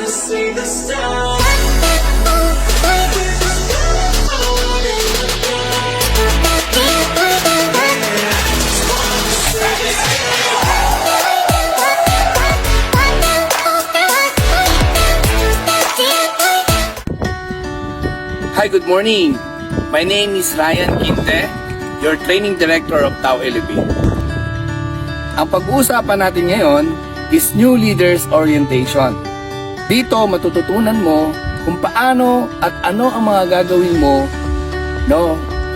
wanna see the stars. Hi, good morning. My name is Ryan Quinte, your training director of Tao Elevate. Ang pag-uusapan natin ngayon is New Leaders Orientation. Dito matututunan mo kung paano at ano ang mga gagawin mo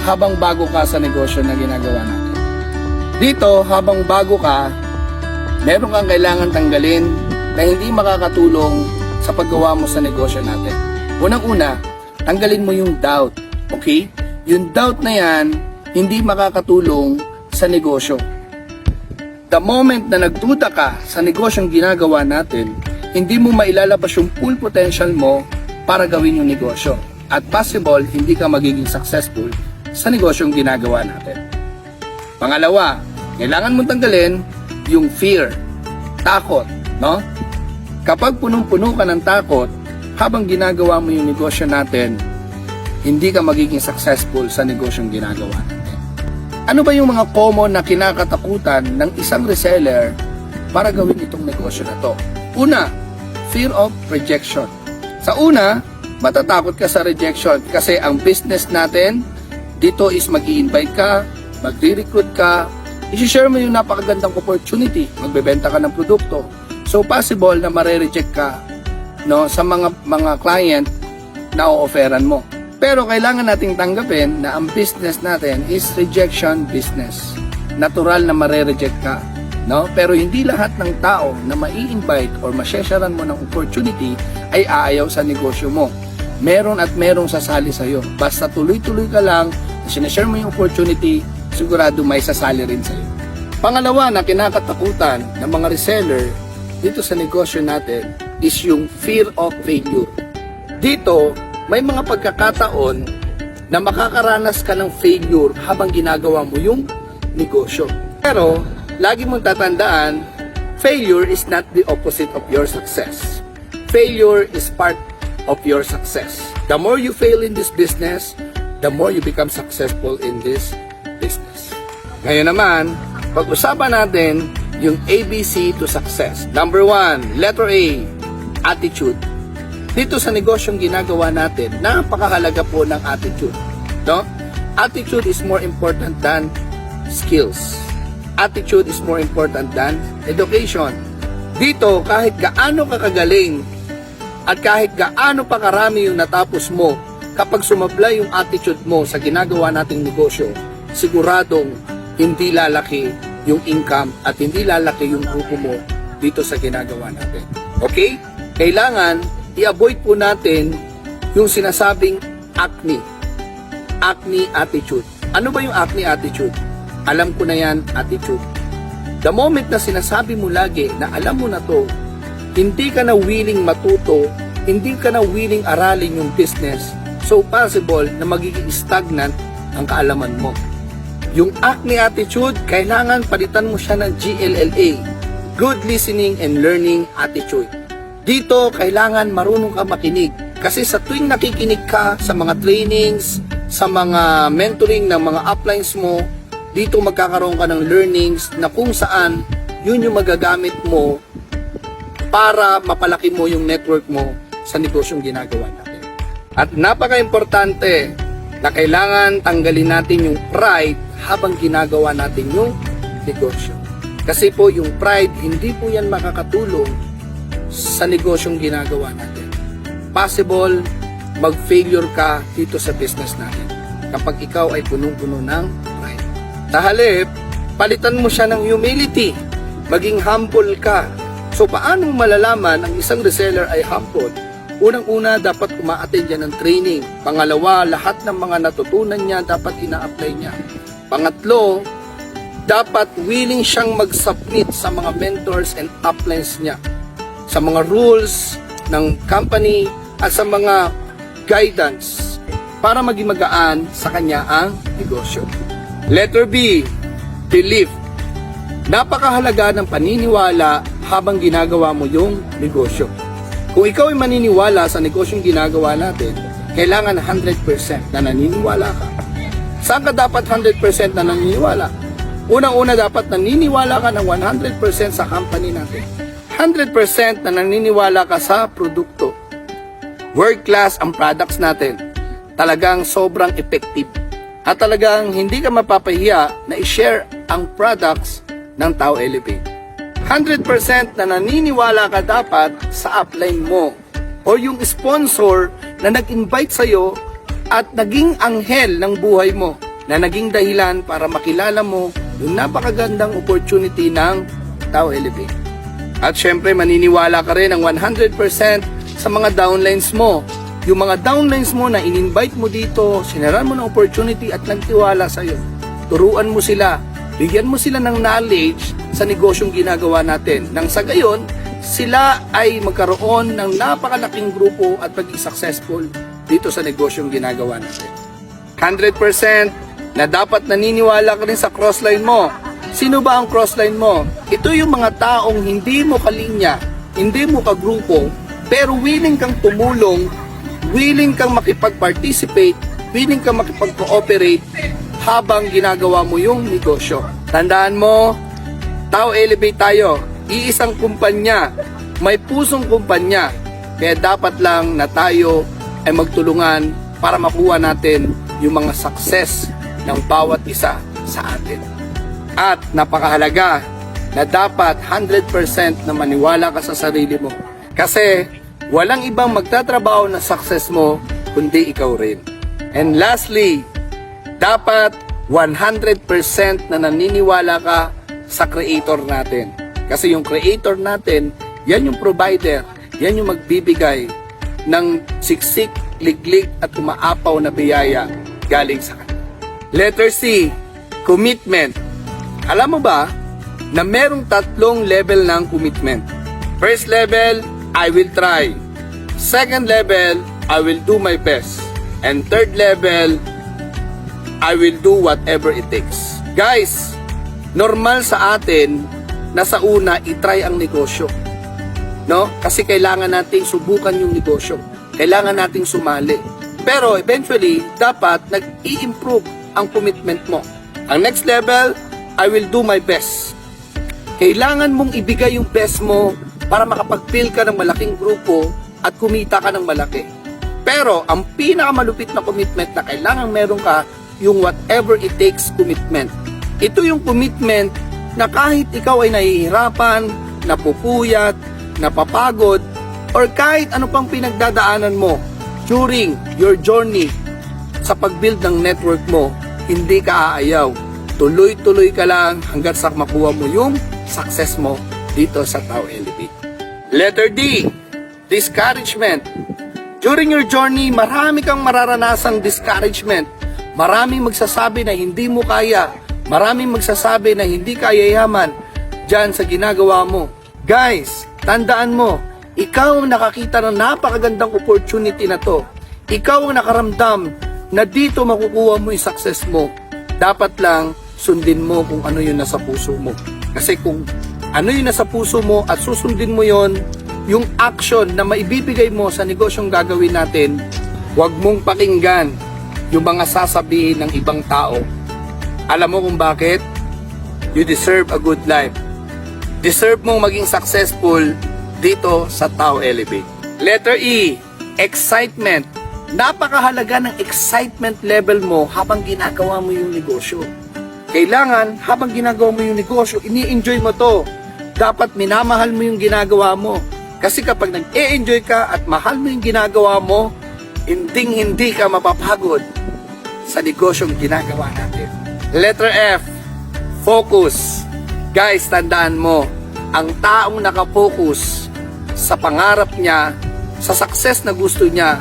habang bago ka sa negosyo na ginagawa natin. Dito, habang bago ka, meron kang kailangan tanggalin na hindi makakatulong sa paggawa mo sa negosyo natin. Unang-una, tanggalin mo yung doubt, okay? Yung doubt na yan, hindi makakatulong sa negosyo. The moment na nagduda ka sa negosyong ginagawa natin, hindi mo mailalabas yung full potential mo para gawin yung negosyo. At possible, hindi ka magiging successful sa negosyong ginagawa natin. Pangalawa, kailangan mong tanggalin yung fear, takot, no? Kapag punong-puno ka ng takot, habang ginagawa mo yung negosyo natin, hindi ka magiging successful sa negosyong ginagawa natin. Ano ba yung mga common na kinakatakutan ng isang reseller para gawin itong negosyo na to? Una, fear of rejection. Sa una, matatakot ka sa rejection kasi ang business natin dito is mag-i-invite ka, magre-recruit ka, i-share mo yung napakagandang opportunity, magbebenta ka ng produkto. So possible na mare-reject ka sa mga client na o-offeran mo. Pero kailangan nating tanggapin na ang business natin is rejection business. Natural na mare-reject ka, Pero hindi lahat ng tao na mai-invite or ma-sharean mo ng opportunity ay aayaw sa negosyo mo. Meron at merong sasali sa iyo. Basta tuloy-tuloy ka lang, sinashare mo yung opportunity, sigurado may sasali rin sa iyo. Pangalawa na kinakatakutan ng mga reseller dito sa negosyo natin is yung fear of failure. Dito, may mga pagkakataon na makakaranas ka ng failure habang ginagawa mo yung negosyo. Pero, lagi mong tatandaan, failure is not the opposite of your success. Failure is part of your success. The more you fail in this business, the more you become successful in this business. Ngayon naman, pag-usapan natin yung ABC to success. Number 1, letter A, attitude. Dito sa negosyong ginagawa natin, napakahalaga po ng attitude. Attitude is more important than skills. Attitude is more important than education. Dito, kahit gaano ka kagaling at kahit gaano pa karami yung natapos mo, kapag sumablay yung attitude mo sa ginagawa nating negosyo, siguradong hindi lalaki yung income at hindi lalaki yung grupo mo dito sa ginagawa natin. Okay? Kailangan i-avoid po natin yung sinasabing acne. Acne attitude. Ano ba yung acne attitude? Alam ko na yan, attitude. The moment na sinasabi mo lagi na alam mo na to, hindi ka na willing matuto, hindi ka na willing aralin yung business, so possible na magiging stagnant ang kaalaman mo. Yung acne attitude, kailangan palitan mo siya ng GLLA, Good Listening and Learning Attitude. Dito, kailangan marunong ka makinig. Kasi sa tuwing nakikinig ka sa mga trainings, sa mga mentoring ng mga uplines mo, dito magkakaroon ka ng learnings na kung saan yun yung magagamit mo para mapalaki mo yung network mo sa negosyong ginagawa natin. At napaka-importante na kailangan tanggalin natin yung pride habang ginagawa natin yung negosyo. Kasi po yung pride, hindi po yan makakatulong sa negosyong ginagawa natin. Possible mag-failure ka dito sa business natin kapag ikaw ay punong-puno ng pride. Sa halip, palitan mo siya ng humility. Maging humble ka. So paano malalaman ang isang reseller ay humble? Unang-una, dapat uma-attend yan ng training. Pangalawa, lahat ng mga natutunan niya dapat ina-apply niya. Pangatlo, dapat willing siyang mag-submit sa mga mentors and uplines niya, sa mga rules ng company at sa mga guidance para maging magaan sa kanya ang negosyo. Letter B, belief. Napakahalaga ng paniniwala habang ginagawa mo yung negosyo. Kung ikaw ay maniniwala sa negosyong ginagawa natin, kailangan 100% na naniniwala ka. Saan ka dapat 100% na naniniwala? Unang-una dapat naniniwala ka ng 100% sa company natin. 100% na naniniwala ka sa produkto. World class ang products natin. Talagang sobrang effective. At talagang hindi ka mapapahiya na i-share ang products ng Tao Elevate. 100% na naniniwala ka dapat sa upline mo o yung sponsor na nag-invite sa'yo at naging anghel ng buhay mo na naging dahilan para makilala mo yung napakagandang opportunity ng Tao Elevate. At syempre maniniwala ka rin ng 100% sa mga downlines mo. Yung mga downlines mo na in-invite mo dito, sinaran mo ng opportunity at nagtiwala sa'yo. Turuan mo sila, bigyan mo sila ng knowledge sa negosyong ginagawa natin. Nang sa gayon, sila ay magkaroon ng napakalaking grupo at maging successful dito sa negosyong ginagawa natin. 100% na dapat naniniwala ka rin sa crossline mo. Sino ba ang crossline mo? Ito yung mga taong hindi mo kalinya, hindi mo kagrupo, pero willing kang tumulong, willing kang makipag-participate, willing kang makipag-cooperate habang ginagawa mo yung negosyo. Tandaan mo, Tao Elevate tayo, iisang kumpanya, may pusong kumpanya, kaya dapat lang na tayo ay magtulungan para makuha natin yung mga success ng bawat isa sa atin. At napakahalaga na dapat 100% na maniwala ka sa sarili mo. Kasi walang ibang magtatrabaho na success mo kundi ikaw rin. And lastly, dapat 100% na naniniwala ka sa creator natin. Kasi yung creator natin, yan yung provider, yan yung magbibigay ng siksik, liglig at umaapaw na biyaya galing sa kanya. Letter C, commitment. Alam mo ba na merong 3 level ng commitment? First level, I will try. Second level, I will do my best. And third level, I will do whatever it takes. Guys, normal sa atin na sa una i-try ang negosyo. No? Kasi kailangan nating subukan yung negosyo. Kailangan nating sumali. Pero eventually, dapat nag-i-improve ang commitment mo. Ang next level, I will do my best. Kailangan mong ibigay yung best mo para makapag-build ka ng malaking grupo at kumita ka ng malaki. Pero ang pinakamalupit na commitment na kailangan meron ka, yung whatever it takes commitment. Ito yung commitment na kahit ikaw ay nahihirapan, napupuyat, napapagod, or kahit ano pang pinagdadaanan mo during your journey sa pag-build ng network mo, hindi ka aayaw. Tuloy-tuloy ka lang hanggat sa makuha mo yung success mo dito sa Tao Elevate. Letter D, discouragement. During your journey, marami kang mararanasang discouragement. Maraming magsasabi na hindi mo kaya. Maraming magsasabi na hindi ka yayaman dyan sa ginagawa mo. Guys, tandaan mo, ikaw ang nakakita ng napakagandang opportunity na to. Ikaw ang nakaramdam na dito makukuha mo yung success mo. Dapat lang sundin mo kung ano yung nasa puso mo. Kasi kung ano yung nasa puso mo at susundin mo yon, yung action na maibibigay mo sa negosyong gagawin natin, huwag mong pakinggan yung mga sasabihin ng ibang tao. Alam mo kung bakit? You deserve a good life. Deserve mong maging successful dito sa Tao Elevate. Letter E, excitement. Napakahalaga ng excitement level mo habang ginagawa mo yung negosyo. Kailangan habang ginagawa mo yung negosyo, ini-enjoy mo to. Dapat minamahal mo yung ginagawa mo. Kasi kapag nag-e-enjoy ka at mahal mo yung ginagawa mo, hindi ka mapapagod sa negosyong ginagawa natin. Letter F, focus. Guys, tandaan mo, ang taong nakafocus sa pangarap niya, sa success na gusto niya,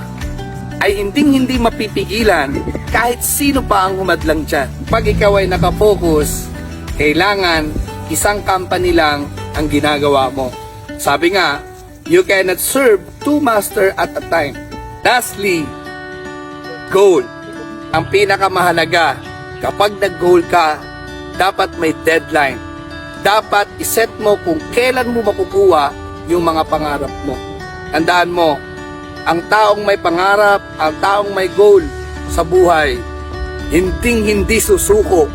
ay hindi mapipigilan kahit sino pa ang humadlang dyan. Pag ikaw ay nakafocus, kailangan isang company lang ang ginagawa mo. Sabi nga, you cannot serve 2 masters at a time. Lastly, goal. Ang pinakamahalaga, kapag nag-goal ka, dapat may deadline. Dapat iset mo kung kailan mo makukuha yung mga pangarap mo. Tandaan mo, ang taong may pangarap, ang taong may goal sa buhay, hindi susuko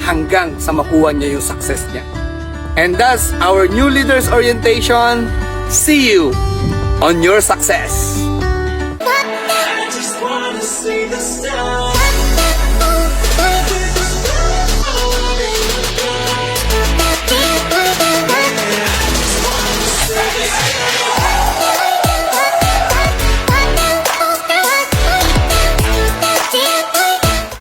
hanggang sa makuha niya yung success niya. And thus, our new leaders orientation, see you on your success. I just wanna see the